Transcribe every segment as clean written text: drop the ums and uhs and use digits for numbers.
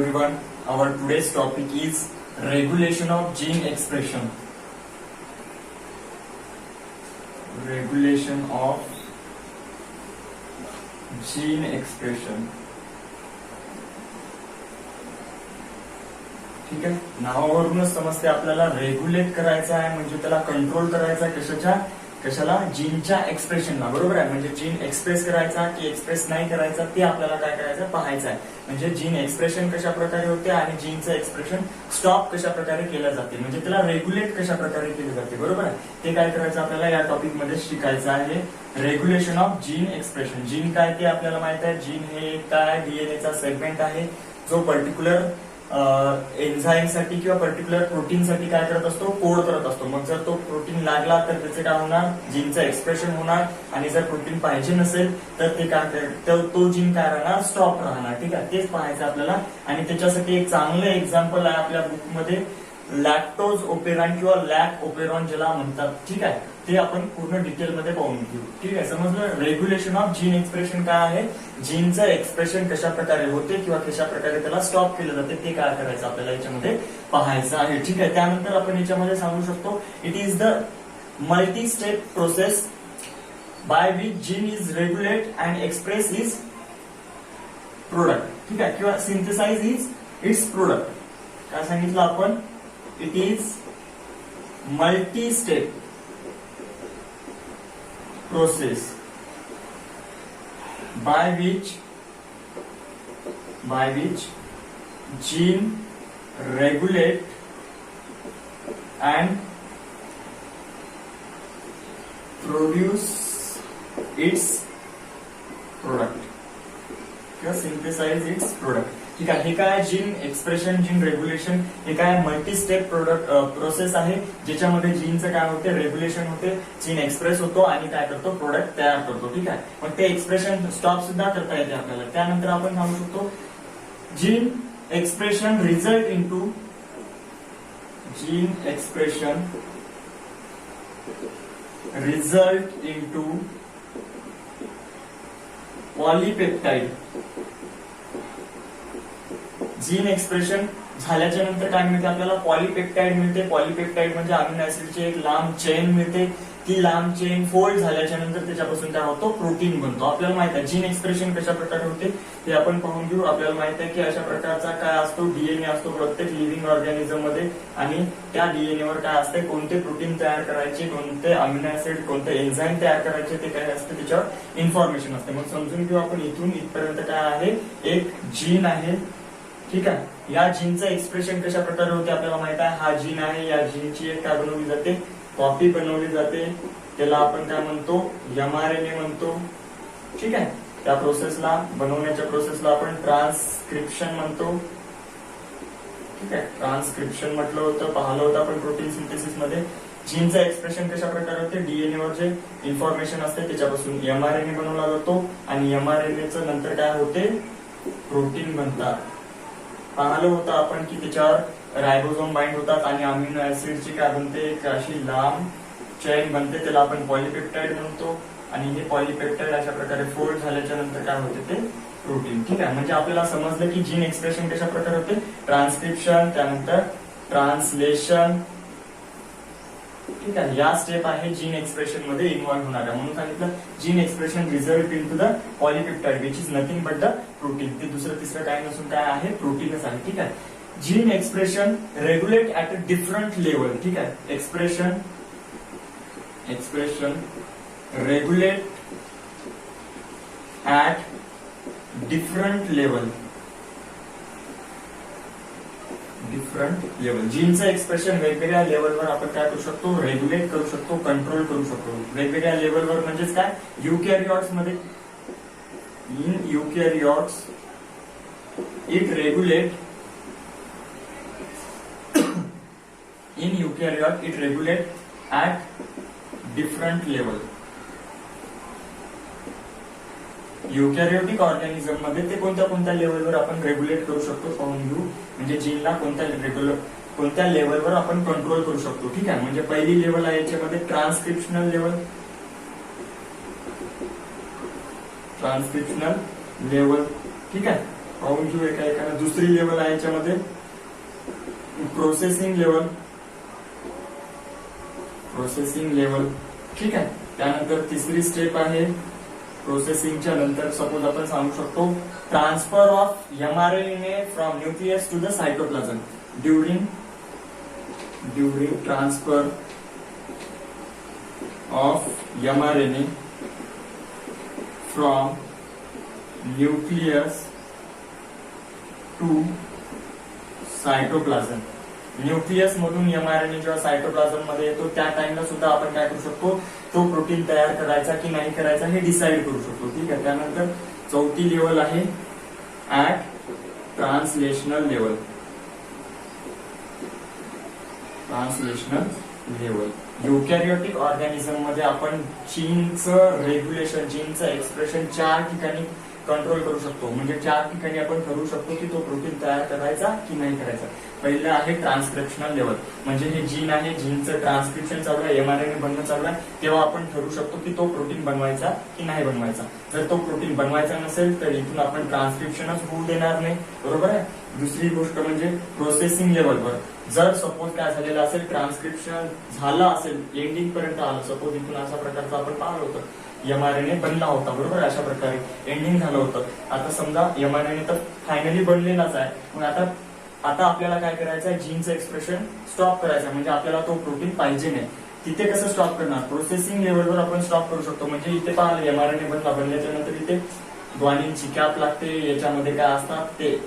everyone. Our today's topic is regulation of gene expression. Regulation of gene expression. ठीक आहे, नावावरूनच समजते आपल्याला रेग्युलेट करायचं आहे म्हणजे त्याला कंट्रोल करायचा आहे कशाला जीनच्या एक्सप्रेशनला. बरोबर आहे, म्हणजे जीन एक्सप्रेस करायचा की एक्सप्रेस नाही करायचा ते आपल्याला काय करायचं पाहायचं आहे. म्हणजे जीन एक्सप्रेशन कशा प्रकारे होते आणि जीनचं एक्सप्रेशन स्टॉप कशा प्रकारे केलं जाते, म्हणजे त्याला रेग्युलेट कशा प्रकारे केले जाते. बरोबर आहे, ते काय करायचं आपल्याला या टॉपिक मध्ये शिकायचं आहे. Regulation of gene expression. Gene काय ते आपल्याला माहित आहे. जीन हे काय डीएनएचा सेगमेंट आहे जो पर्टिक्युलर एन्झाईम साठी किंवा पर्टिक्युलर प्रोटीन साठी काय करत असतो, कोड करत असतो. मग जर तो प्रोटीन लागला तर त्याचे काय होणार, जीनचं एक्सप्रेशन होणार. आणि जर प्रोटीन पाहिजे नसेल तर ते काय, तो जीन काय राहणार, स्टॉप राहणार. ठीक आहे, तेच पाहायचं आपल्याला. आणि त्याच्यासाठी एक चांगलं एक्झाम्पल आहे आपल्या बुकमध्ये, लॅक्टोज ओपेरॉन किंवा लॅक ओपेरॉन ज्याला म्हणतात. ठीक आहे, ते आपण पूर्ण डिटेल मध्ये पाहून घेऊ. ठीक आहे, समजलं. रेग्युलेशन ऑफ जीन एक्सप्रेशन काय आहे, जीनचं एक्सप्रेशन कशा प्रकारे होते किंवा कशा प्रकारे त्याला स्टॉप केलं जाते ते काय करायचं आपल्याला याच्यामध्ये पाहायचं आहे. ठीक आहे, त्यानंतर आपण याच्यामध्ये सांगू शकतो, it is the multi step process by which gene is regulate and express is product. ठीक आहे, किंवा सिंथेसाइज इज इट्स प्रोडक्ट. काय सांगितलं आपण, it is multi step process by which gene regulate and produce its product किंवा synthesize its product. ठीक आहे, हे काय जीन एक्सप्रेशन, जीन रेग्युलेशन हे काय मल्टी स्टेप प्रोसेस आहे ज्याच्यामध्ये जीनचं काय होते, रेग्युलेशन होते, जीन एक्सप्रेस होतो आणि काय करतो, प्रोडक्ट तयार करतो. ठीक आहे, मग ते एक्सप्रेशन स्टॉप सुद्धा करता येते आपल्याला. त्यानंतर आपण सांगू शकतो, gene expression result into polypeptide. Gene expression झाल्याच्या नंतर काय मिळते आपल्याला, पॉलीपेप्टाइड मिळते. पॉलीपेप्टाइड म्हणजे अमिनो ऍसिडची एक लांब चेन मिळते. ती लांब चेन फोल्ड झाल्याच्या नंतर त्याच्यापासून काय होतो, प्रोटीन बनतो. आपल्याला माहित आहे जीन एक्सप्रेशन कशा प्रकारे होते ते आपण पाहून घेऊ. आपल्याला माहित आहे की अशा प्रकारचा काय असतो, डीएनए असतो प्रत्येक लिव्हिंग ऑर्गॅनिझम मध्ये. आणि त्या डीएनए वर काय असते, कोणते प्रोटीन तयार करायचे, कोणते अमिनो ऍसिड, कोणते एन्झाईम तयार करायचे ते काय असते, त्याच्यावर इन्फॉर्मेशन असते. मग समजून घेऊ आपण इथून इथपर्यंत काय आहे, एक जीन आहे. ठीक आहे, या जीनचं एक्सप्रेशन कशा प्रकारे होते आपल्याला माहित आहे. हा जीन आहे, या जीनची एक काय बनवली जाते, कॉपी बनवली जाते. त्याला आपण काय म्हणतो, एमआरएनए म्हणतो. ठीक आहे, त्या प्रोसेसला, बनवण्याच्या प्रोसेसला आपण ट्रान्सक्रिप्शन म्हणतो. ठीक आहे, ट्रान्सक्रिप्शन म्हटलं होतं, पाहिलं होतं आपण प्रोटीन सिंथेसिस मध्ये. जीनचं एक्सप्रेशन कशा प्रकारे होते, डीएनए वर जे इन्फॉर्मेशन असते त्याच्यापासून एमआरएनए बनवला जातो आणि एमआरएनएचं नंतर काय होते, प्रोटीन बनतात. पाहिलं होतं आपण की त्याच्यावर रायबोझोम बाइंड होतात आणि अमिनो ऍसिडची काय बनते, एक अशी लांब चेन बनते, त्याला आपण पॉलीपेप्टाइड म्हणतो. आणि हे पॉलीपेप्टाइड अशा प्रकारे फोल्ड झाल्याच्या नंतर काय होते, ते प्रोटीन. ठीक आहे, म्हणजे आपल्याला समजलं की जीन एक्सप्रेशन कशा प्रकारे होते, ट्रान्सक्रिप्शन, त्यानंतर ट्रान्सलेशन. ठीक आहे, या स्टेप आहे जीन एक्सप्रेशन मध्ये इन्व्हॉल्व्ह होणाऱ्या. म्हणून सांगितलं gene expression result into the polypeptide which is nothing but the protein. ते दुसरं तिसरं काय नसून काय आहे, प्रोटीनच आहे. ठीक आहे, gene expression regulate at a different level. ठीक आहे, expression regulate at different level. जीनचं एक्सप्रेशन वेगवेगळ्या लेवलवर आपण काय करू शकतो, रेग्युलेट करू शकतो, कंट्रोल करू शकतो. वेगवेगळ्या लेवलवर म्हणजेच काय, युकॅरियोट्स मध्ये, in eukaryotes it regulate at different level. Eukaryotic organism मध्ये ते कोणत्या लेवलवर आपण रेग्युलेट करू शकतो पाहून घेऊ. म्हणजे जीनला कोणत्या लेवलवर आपण कंट्रोल करू शकतो. ठीक आहे, म्हणजे पहिली लेवल आहे याच्यामध्ये ट्रान्सक्रिप्शनल लेवल. ट्रान्सक्रिप्शनल लेवल, ठीक आहे. पाहून घेऊ एका एकाने. दुसरी लेवल आहे याच्यामध्ये प्रोसेसिंग लेवल. प्रोसेसिंग लेवल ठीक आहे. त्यानंतर तिसरी स्टेप आहे प्रोसेसिंगच्या नंतर सपोज आपण सांगू शकतो transfer of mRNA from nucleus to the cytoplasm. During transfer of mRNA from nucleus to cytoplasm. Nucleus मधून एमआरएनए जेव्हा सायटोप्लाझम मध्ये येतो त्या टाइमला सुद्धा आपण काय करू शकतो, तो प्रोटीन तयार करायचा की नाही करायचा हे डिसाइड करू शकतो. ठीक आहे. त्यानंतर चौथी लेवल आहे at translational level. Translational level eukaryotic organism मध्ये आपण जीनचं रेग्युलेशन, जीनचं एक्सप्रेशन 4 ठिकाणी कंट्रोल करू शकतो. म्हणजे 4 ठिकाणी आपण ठरवू शकतो की तो प्रोटीन तयार करायचा की नाही करायचा. पहिलं आहे ट्रान्सक्रिप्शनल लेवल. म्हणजे हे जीन आहे, जीनचं ट्रान्सक्रिप्शन चालू आहे, एमआरएनए बनणं चालू आहे, तेव्हा आपण ठरवू शकतो की तो प्रोटीन बनवायचा की नाही बनवायचा. जर तो प्रोटीन बनवायचा नसेल तर इथून आपण ट्रान्सक्रिप्शनच होऊ देणार नाही. बरोबर आहे. दुसरी गोष्ट म्हणजे प्रोसेसिंग लेवलवर जर सपोज काय झालेलं असेल, ट्रान्सक्रिप्शन झालं असेल, एंडिंग पर्यंत आलं, सपोज इथून अशा प्रकारचं आपण पाहिलं होतं, एमआरएनए बनला होता. बरोबर. अशा प्रकारे एंडिंग झालं होतं. आता समजा एमआरएनए तर फायनली बनलेलाच आहे. मग आता आपल्याला काय करायचं आहे, जीनचं एक्सप्रेशन स्टॉप करायचं. म्हणजे आपल्याला तो प्रोटीन पाहिजे नाही. तिथे कसं स्टॉप करणार, प्रोसेसिंग लेवलवर आपण स्टॉप करू शकतो. म्हणजे इथे पाहिलं एमआरएनए बनल्याच्या नंतर इथे ग्वानिनची कॅप लागते, याच्यामध्ये काय असतात ते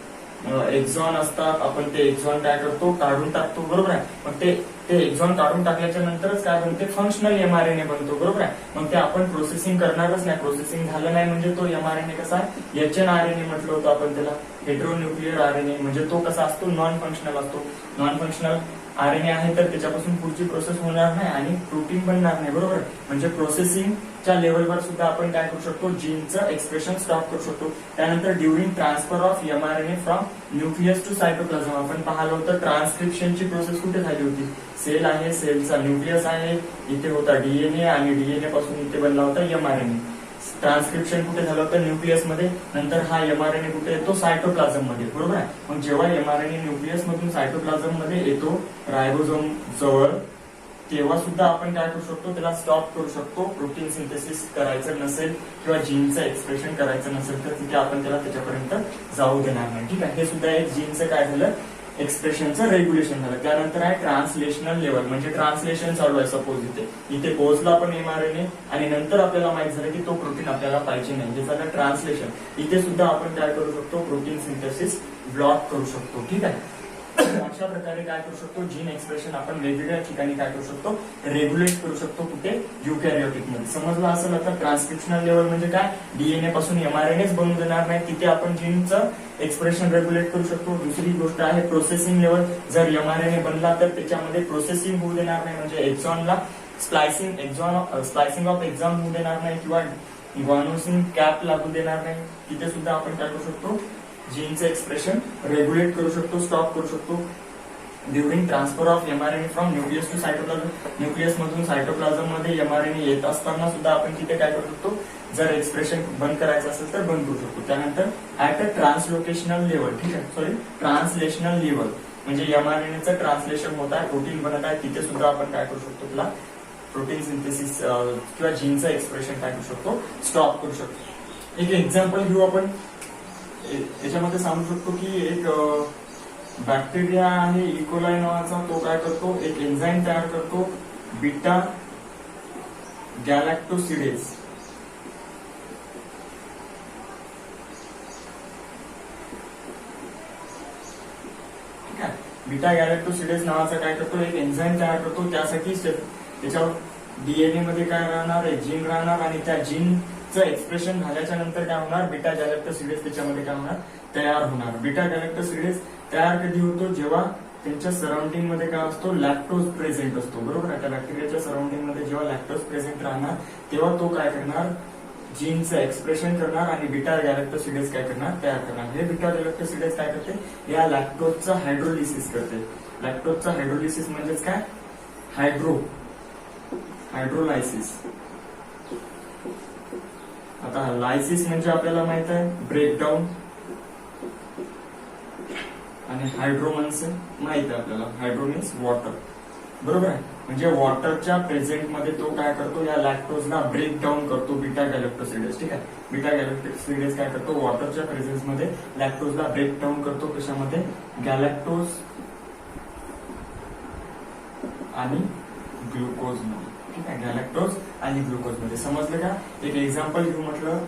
एक्झॉन असतात. आपण ते एक्झॉन काय करतो, काढून टाकतो. बरोबर आहे. मग ते एक्झॉन काढून टाकल्याच्या नंतरच काय बनते, फंक्शनल एमआरएनए बनतो. बरोबर आहे. मग ते आपण प्रोसेसिंग करणारच नाही. प्रोसेसिंग झालं नाही म्हणजे तो एमआरएनए कसा आहे, एचएनआरएनए म्हटलं होतं आपण त्याला, हेट्रोन्यूक्लियर आरएनए. म्हणजे तो कसा असतो, नॉन फंक्शनल असतो. नॉन फंक्शनल आरएनए आहे तर त्याच्यापासून पुढची प्रोसेस होणार नाही आणि प्रोटीन बनणार नाही. बरोबर. म्हणजे प्रोसेसिंगच्या लेवलवर सुद्धा आपण काय करू शकतो, जीनचं एक्सप्रेशन स्टॉप करू शकतो. त्यानंतर during transfer of mRNA from nucleus to cytoplasm आपण पाहिलं होतं ट्रान्सक्रिप्शनची प्रोसेस कुठे झाली होती, सेल आहे, सेलचा न्यूक्लियस आहे, इथे होता डीएनए आणि डीएनए पासून इथे बनला होता एमआरएनए. ट्रान्सक्रिप्शन कुठे झालं होतं, न्यूक्लियस मध्ये. नंतर हा एमआरएनए कुठे येतो, सायटोप्लाझम मध्ये. बरोबर आहे. मग जेव्हा एमआरएनए न्यूक्लियस मधून सायटोप्लाझम मध्ये येतो रायबोझोम जवळ, तेव्हा सुद्धा आपण काय करू शकतो, त्याला स्टॉप करू शकतो. प्रोटीन सिंथेसिस करायचं नसेल किंवा जीनचं एक्सप्रेशन करायचं नसेल तर तिथे आपण त्याला त्याच्यापर्यंत जाऊ देणार नाही. ठीक आहे. हे सुद्धा एक जीनचं काय झालं, एक्सप्रेशनचं रेग्युलेशन झालं. त्यानंतर आहे ट्रान्सलेशनल लेवल. म्हणजे ट्रान्सलेशन चालू आहे. सपोज इथे पोहोचला आपण एमआरएनए आणि नंतर आपल्याला माहित झालं की तो प्रोटीन आपल्याला पाहिजे नाही, हे झालं ट्रान्सलेशन. इथे सुद्धा आपण काय करू शकतो, प्रोटीन सिंथेसिस ब्लॉक करू शकतो. ठीक आहे. अशा प्रकारे काय करू शकतो, जीन एक्सप्रेशन आपण वेगवेगळ्या ठिकाणी काय करू शकतो, रेग्युलेट करू शकतो. कुठे, युकॅरियोटिक मध्ये. समजलं असेल आता. ट्रान्सक्रिप्शनल लेवल म्हणजे काय, डीएनए पासून एमआरएनएच बनवून देणार नाही, तिथे आपण जीनचं एक्सप्रेशन रेग्युलेट करू शकतो. दुसरी गोष्ट आहे प्रोसेसिंग लेवल. जर एमआरएनए बनला तर त्याच्यामध्ये प्रोसेसिंग होऊ देणार नाही. म्हणजे एक्झॉनला स्प्लायसिंग ऑफ एक्झॉन होऊ देणार नाही किंवा ग्वानोसिन कॅप लागू देणार नाही. तिथे सुद्धा आपण काय करू शकतो, जीनचं एक्सप्रेशन रेग्युलेट करू शकतो, स्टॉप करू शकतो. During transfer of mRNA from nucleus to cytoplasm. Nucleus मधून सायटोप्लाझम मध्ये एमआरएनए येत असताना सुद्धा आपण तिथे काय करू शकतो, जर एक्सप्रेशन बंद करायचं असेल तर बंद करू शकतो. त्यानंतर ऍट अ ट्रान्सलोकेशनल लेवल. ठीक आहे. सॉरी, ट्रान्सलेशनल लेवल म्हणजे एमआरएनएचं ट्रान्सलेशन होत आहे, प्रोटीन बनत आहे, तिथे सुद्धा आपण काय करू शकतो, त्याला प्रोटीन सिंथेसिस किंवा जीनचं एक्सप्रेशन काय करू शकतो, स्टॉप करू शकतो. एक एक्झाम्पल घेऊ आपण. याच्यामध्ये सांगू शकतो की एक बॅक्टेरिया आहे इकोलाई नावाचा, तो काय करतो, एक एन्झाईम तयार करतो, बीटा गॅलॅक्टोसिडेज. ठीक आहे. बीटा गॅलॅक्टोसिडेज नावाचा काय करतो, एक एन्झाईम तयार करतो. त्यासाठी त्याच्यावर डीएनए मध्ये काय राहणार, एक जीन राहणार आणि त्या जीनचं एक्सप्रेशन झाल्याच्या नंतर काय होणार, बीटा गॅलॅक्टोसिडेज त्याच्यामध्ये काय होणार, तयार होणार. बीटा गॅलॅक्टोसिडेज तयार कधी होतो, जेव्हा त्यांच्या सराउंडिंग मध्ये काय असतो, लॅक्टोज प्रेझेंट असतो. बरोबर आहे. त्या बॅक्टेरियाच्या सराउंडिंग मध्ये जेव्हा लॅक्टोज प्रेझेंट राहणार तेव्हा तो काय करणार, जीनचं एक्सप्रेशन करणार आणि बीटा गॅलॅक्टोसिडेज काय करणार, तयार करणार. हे बीटा गॅलॅक्टोसिडेज काय करते, या लॅक्टोजचा हायड्रोलिसिस करते. लॅक्टोजचा हायड्रोलिसिस म्हणजेच काय, हायड्रोलायसिस. आता लायसिस म्हणजे आपल्याला माहित आहे ब्रेकडाऊन, आणि हायड्रो म्हणजे माहित आहे आपल्याला, हायड्रो मीन्स वॉटर, बरोबर आहे. म्हणजे वॉटरच्या प्रेझेंट मध्ये तो काय करतो, या लॅक्टोजला ब्रेक डाऊन करतो, बीटा गॅलेक्टोसिडेज. ठीक आहे, बीटा गॅलेक्टोसिडेज काय करतो, वॉटरच्या प्रेझेन्स मध्ये लॅक्टोजला ब्रेक डाऊन करतो. कशामध्ये, गॅलेक्टोज आणि ग्लुकोज मध्ये. ठीक आहे, गॅलेक्टोज आणि ग्लुकोज मध्ये. समजलं का? एक एक्झाम्पल घेऊ म्हटलं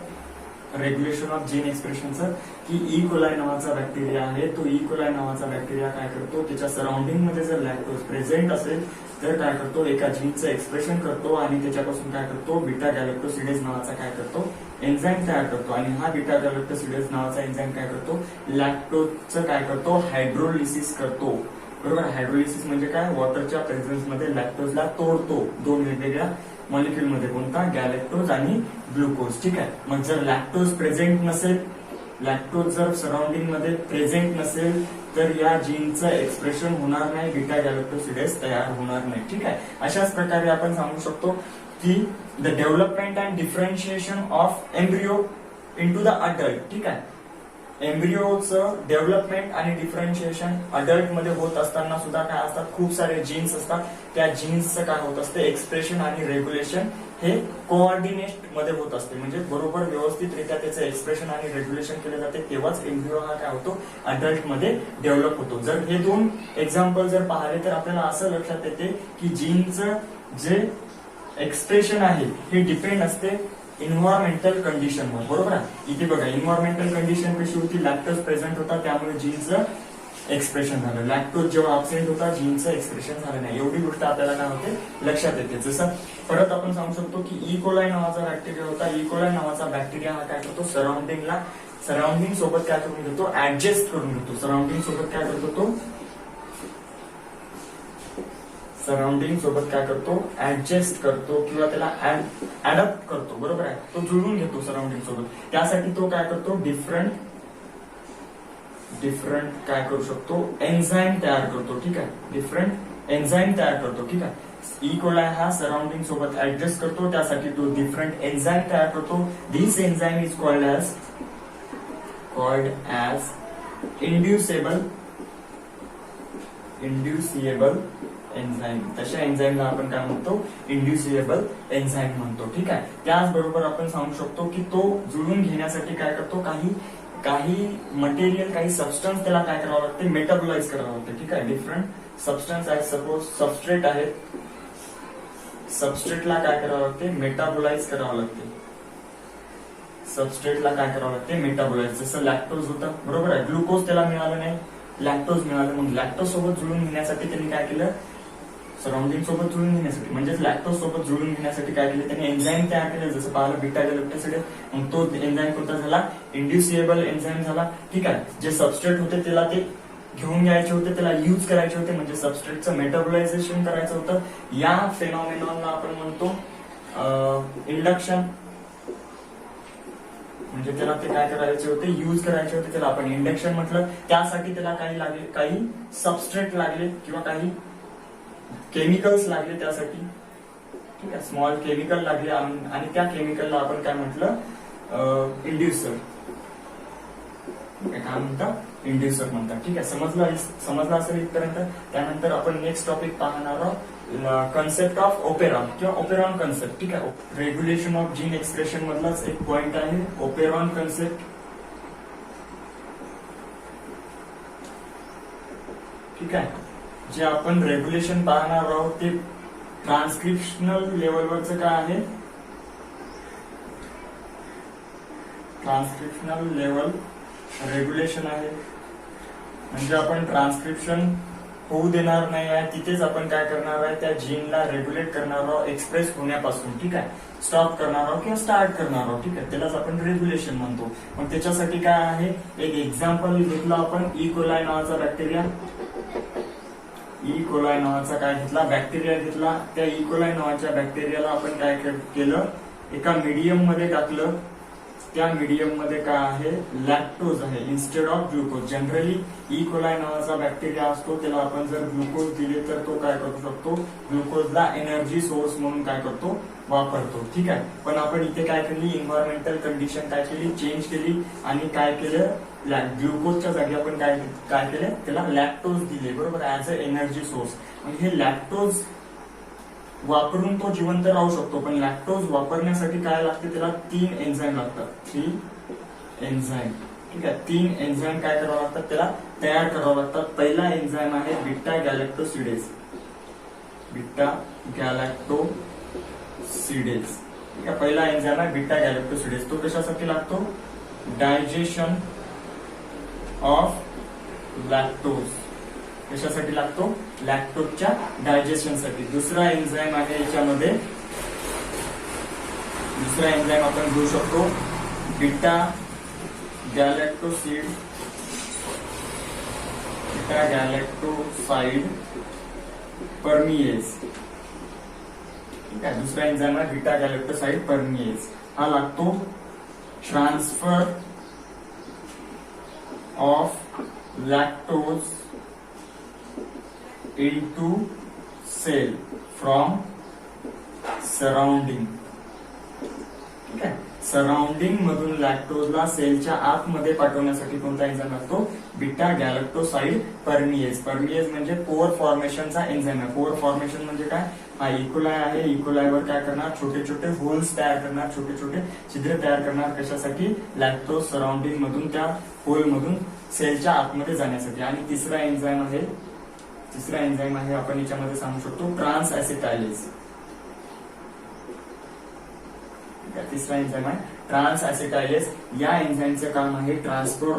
रेग्युलेशन ऑफ जीन एक्सप्रेशनचं, की ई कोलाई नावाचा बॅक्टेरिया आहे. तो ई कोलाई नावाचा बॅक्टेरिया काय करतो, त्याच्या सराउंडिंग मध्ये जर लॅक्टोज प्रेझेंट असेल तर काय करतो, एका जीनचं एक्सप्रेशन करतो आणि त्याच्यापासून काय करतो, बीटा गॅलेक्टोसिडेज नावाचा काय करतो, एन्झाईम तयार करतो. आणि हा बीटा गॅलेक्टोसिडेज नावाचा एन्झाईम काय करतो, लॅक्टोजचं काय करतो, हायड्रोलिसिस करतो. बरोबर, हायड्रोलिसिस म्हणजे काय, वॉटरच्या प्रेझेन्स मध्ये लॅक्टोजला तोडतो दोन वेगवेगळ्या मॉलिक्यूल मध्ये, कोणता, गॅलेक्टोज आणि ग्लुकोज. ठीक आहे, मग जर लॅक्टोज प्रेझेंट नसेल, लॅक्टोज जर सराउंडिंग मध्ये प्रेझेंट नसेल तर या जीनचं एक्सप्रेशन होणार नाही, बीटा गॅलेक्टोसिडेज तयार होणार नाही. ठीक आहे, अशाच प्रकारे आपण सांगू शकतो की the development and differentiation of embryo into the adult. ठीक आहे, एम्ब्रिओचं डेव्हलपमेंट आणि डिफरन्शिएशन अडल्ट मध्ये होत असताना सुद्धा काय असतात, खूप सारे जीन्स असतात. त्या जीन्सचं काय होत असते, एक्सप्रेशन आणि रेग्युलेशन हे कोऑर्डिनेट मध्ये होत असते. म्हणजे बरोबर व्यवस्थितरित्या त्याचं एक्सप्रेशन आणि रेग्युलेशन केले जाते, तेव्हाच एम्ब्रिओ हा काय होतो, अडल्ट मध्ये डेव्हलप होतो. जर हे दोन एक्झाम्पल जर पाहिले तर आपल्याला असं लक्षात येते की जीनचं जे एक्सप्रेशन आहे हे डिपेंड असते इन्व्हायरमेंटल कंडिशनवर. बरोबर आहे, इथे बघा इन्व्हायरमेंटल कंडिशन कशी होती, लॅक्टोज प्रेझेंट होता त्यामुळे जीनचं एक्सप्रेशन झालं, लॅक्टोज जेव्हा अब्सेंट होता जीनचं एक्सप्रेशन झालं नाही. एवढी गोष्ट आपल्याला काय होते, लक्षात येते. जसं परत आपण सांगू शकतो की ई कोलाई नावाचा बॅक्टेरिया होता. ई कोलाई नावाचा बॅक्टेरिया हा काय करतो, सराउंडिंग सोबत काय करून घेतो, ऍडजस्ट करून घेतो. सराउंडिंग सोबत काय करतो तो, सराउंडिंग सोबत काय करतो, ऍडजस्ट करतो किंवा त्याला ऍडप्ट करतो. बरोबर आहे, तो जुळवून घेतो सराउंडिंग सोबत. त्यासाठी तो काय करतो, डिफरंट काय करू शकतो, एन्झाईम तयार करतो. ठीक आहे, डिफरंट एन्झाईम तयार करतो. ठीक आहे, ई कोलाई हा सराउंडिंग सोबत ऍडजस्ट करतो, त्यासाठी तो डिफरंट एन्झाईम तयार करतो. This enzyme is called as inducible enzyme. तशा एन्झाईमला आपण काय म्हणतो, इंड्युसिएबल एन्झाईम म्हणतो. ठीक आहे, त्याचबरोबर आपण सांगू शकतो की तो जुळून घेण्यासाठी काय करतो, काही मटेरियल, काही सबस्टन्स त्याला काय करावं लागते, मेटाबोलाइज करावं लागते. ठीक आहे, डिफरंट सबस्टन्स आहेत, सपोज सबस्ट्रेट आहेत, सबस्ट्रेटला काय करावं लागते, मेटाबोलाइज करावं लागते. सबस्ट्रेटला काय करावं लागते, मेटाबोलाइज. जसं लॅक्टोज होतं, बरोबर आहे, ग्लुकोज त्याला मिळालं नाही, लॅक्टोज मिळालं. मग लॅक्टोज सोबत जुळून घेण्यासाठी त्यांनी काय केलं, सराउंडिंग सोबत जुळून घेण्यासाठी म्हणजेच लॅक्टोज सोबत जुळून घेण्यासाठी काय केलं, त्यांनी एन्झाईम तयार केलं. जसं पाहिलं बीटा गॅलेक्टोसिडेज, मग तो एन्झाईम कोणता झाला, इंड्युसिएबल एन्झाईम झाला. ठीक आहे, जे सबस्ट्रेट होते त्याला ते घेऊन घ्यायचे होते, त्याला युज करायचे होते, म्हणजे सबस्ट्रेटचं मेटाबोलायझेशन करायचं होतं. या फेनॉमिनॉनला आपण म्हणतो इंडक्शन. म्हणजे त्याला ते काय करायचे होते, युज करायचे होते, त्याला आपण इंडक्शन म्हटलं. त्यासाठी त्याला काही लागले, काही सबस्ट्रेट लागले किंवा काही केमिकल्स लागले त्यासाठी. ठीक आहे, स्मॉल केमिकल लागले आणि त्या केमिकलला आपण काय म्हटलं, इंड्युसर. काय म्हणतात, इंड्युसर म्हणतात. ठीक आहे, समजलं असेल इथपर्यंत. त्यानंतर आपण नेक्स्ट टॉपिक पाहणार आहोत, कन्सेप्ट ऑफ ओपेरॉन किंवा ओपेरॉन कन्सेप्ट. ठीक आहे, रेग्युलेशन ऑफ जीन एक्सप्रेशन मधलाच एक पॉइंट आहे ओपेरॉन कन्सेप्ट. ठीक आहे, जे आपण रेग्युलेशन पाहणार आहोत ते ट्रान्सक्रिप्शनल लेवलवरचं काय आहे, ट्रान्सक्रिप्शनल लेवल रेग्युलेशन आहे. म्हणजे आपण ट्रान्सक्रिप्शन होऊ देणार नाही आहे, तिथेच आपण काय करणार आहे, त्या जीनला रेग्युलेट करणार आहोत एक्सप्रेस होण्यापासून. ठीक आहे, स्टॉप करणार आहोत किंवा स्टार्ट करणार आहोत. ठीक आहे, त्यालाच आपण रेग्युलेशन म्हणतो. मग त्याच्यासाठी काय आहे, एक एक्झाम्पल घेतलं आपण, ई कोलाई नावाचा बॅक्टेरिया. ई कोलाई नावाचा काय घेतला, बॅक्टेरिया घेतला. त्या ई कोलाई नावाच्या बॅक्टेरियाला आपण काय केलं, एका मीडियम मध्ये टाकलं, त्या मीडियम मध्ये काय आहे, लॅक्टोज आहे instead of glucose. Generally E coli नावाचा बॅक्टेरिया असतो, त्याला आपण जर ग्लुकोज दिले तर तो काय करू शकतो, ग्लुकोजला एनर्जी सोर्स म्हणून काय करतो, वापरतो. ठीक आहे. पण आपण इथे काय केली, इन्व्हायरमेंटल कंडिशन काय केली, चेंज केली आणि काय केलं, ग्लुकोजच्या जागी आपण काय केलं, त्याला लॅक्टोज दिले, बरोबर, ऍज अ एनर्जी सोर्स. आणि हे लॅक्टोज वापरून तो जिवंत राहू शकतो, पण लॅक्टोज वापरण्यासाठी काय लागते, त्याला 3 एन्झाईम लागतात. 3 एन्झाईम. ठीक आहे. 3 एन्झाईम काय करावं लागतात, त्याला तयार करावं लागतात. पहिला एन्झाईम आहे बीटा गॅलॅक्टोसिडेज. बीटा गॅलॅक्टोसिडेज. ठीक आहे. पहिला एन्झाईम आहे बीटा गॅलॅक्टोसिडेज. तो कशासाठी लागतो, डायजेशन ऑफ लॅक्टोज. कशासाठी लागतो, लॅक्टोजच्या डायजेशन साठी. दुसरा एन्झाईम आहे याच्यामध्ये, दुसरा एन्झाईम आपण घेऊ शकतो बीटा गॅलॅक्टोसाइड. बीटा गॅलॅक्टोसाइड परमिएज. ठीक आहे. दुसरा एन्झाईम आहे बीटा गॅलॅक्टोसाइड परमिएज. हा लागतो transfer of lactose into cell from surrounding. ठीक आहे. सराउंडिंग मधून लॅक्टोजला सेलच्या आतमध्ये पाठवण्यासाठी कोणता एन्झाईम लागतो, बीटा गॅलॅक्टोसाइड परमिएज. परमिएज म्हणजे पोअर फॉर्मेशनचा एन्झाईम आहे. पोअर फॉर्मेशन म्हणजे काय, हा इकोलाय आहे, इकोलायवर काय करणार, छोटे छोटे होल्स तयार करणार, छोटे छोटे छिद्र तयार करणार. कशासाठी, लॅक्टोज सराउंडिंग मधून त्या होल मधून सेलच्या आतमध्ये जाण्यासाठी. आणि तिसरा एन्झाईम आहे आपण याच्यामध्ये सांगू शकतो ट्रान्स ऍसिटायलेज. तिसरा एन्झाईम आहे ट्रान्स ऍसिटायलेज. या एन्झाईमचं काम आहे transfer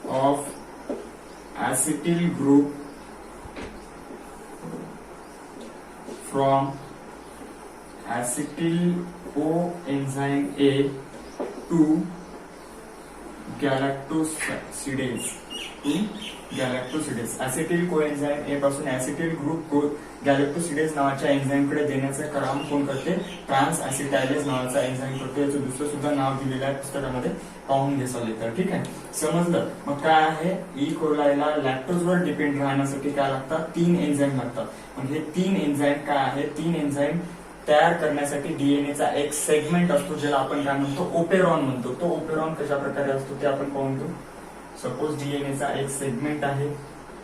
of acetyl group from acetyl coenzyme A to galactosidase. Galactosidase. Acetyl coenzyme A पासून ऍसिटिल ग्रुप गॅलॅक्टोसिडेज नावाच्या एन्झाईम कडे देण्याचं काम कोण करते, ट्रान्स ऍसिटायलेज नावाचा एन्झाईम करतो. याचं दुसरं सुद्धा नाव दिलेलं आहे पुस्तकामध्ये, पाहून घ्याल तर. ठीक आहे. समजलं. मग काय आहे, ई कोलायला लॅक्टोजवर डिपेंड राहण्यासाठी काय लागतात, 3 एन्झाईम लागतात. मग हे 3 एन्झाईम काय आहे, 3 एन्झाईम तयार करण्यासाठी डीएनएचा एक सेगमेंट असतो, ज्याला आपण काय म्हणतो, ओपेरॉन म्हणतो. तो ओपेरॉन कशा प्रकारे असतो ते आपण पाहून घेऊ. सपोज डीएनएचा एक सेगमेंट आहे,